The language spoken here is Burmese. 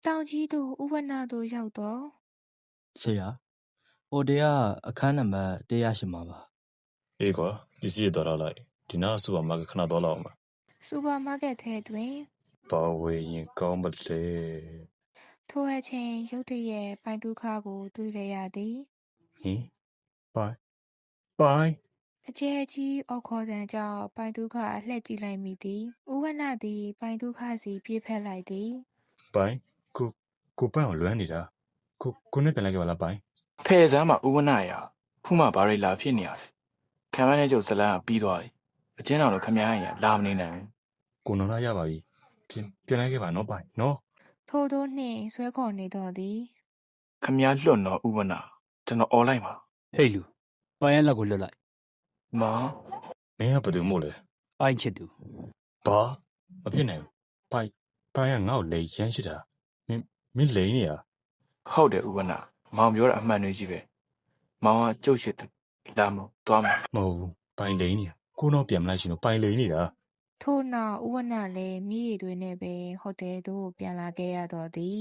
တောင်ကြီးတို့ဥပနာတို့ရောက်တော့ ဆရာဟိုတရားအခန်းနံပါတ်108မှာပါအေးကွာပစ္စည်းတော်လိုက်ဒီနာစူပါမားကက်ခဏတော့လောက်အောင်ပါ စူပါမားကတ်ထဲတွင် ဘာဝေရင်ကောင်းမလဲ ထိုအချိန်ရုတ်တရက်ပိုင်ဒုက္ခကိုတွေ့ရရသည် ဟင် ပိုင်း အကျဲကြီးအော်ခေါ်တန်ကြောင့်ပိုင်ဒုက္ခအလှည့်ကြည့်လိုက်မိသည်ဥဝနသည်ပိုင်ဒုက္ခစီပြေးဖက်လိုက်သည် ပိုင်းကိုပန့်ကိုလွမ်းနေတာကိုနဲ့ပြန်လိုက်ကြပါလားပိုင်း ဖဲ့စမ်းမှာဥဝနရခုမှဘာတွေလာဖြစ်နေရလဲခံမနဲ့ကျုပ်ဇလန်းကပြီးသွားပြီအချင်းတော်တို့ခမရရင်လာမနေနိုင် ကိုနော်လာရပါပြီပြန်လိုက်ခဲ့ပါနော်ပိုင်းနော် ထို့သောနှင့်ဆွဲခေါ်နေတော့သည် ခမရလွတ်တော့ဥဝနကျွန်တော်អော်လိုက်ပါ ဟေးလူပိုင်းရက်လောက်ကိုလွတ်လိုက် မောင် မင်းကဘယ်သူမို့လဲ ပိုင်းချစ်သူ ဘာမဖြစ်နိုင်ဘူးပိုင်းကငါ့ကိုလိန်ရမ်းရှိတာမင်းလိန်နေရ ဟုတ်တယ်ဥဝနမောင်ပြောတာအမှန်တွေကြီးပဲမောင်ကကျုပ်ရှိတယ်လာမို့သွားမယ် မဟုတ်ဘူးပိုင်းလိန်နေရကိုတော့ပြန်မလိုက်ရှင်တော့ပိုင်းလိန်နေတာ ထို့နောက်ဥဝနလည်းမြည်ရည်တွေနဲ့ပဲဟိုတယ်သို့ပြန်လာခဲ့ရတော့သည်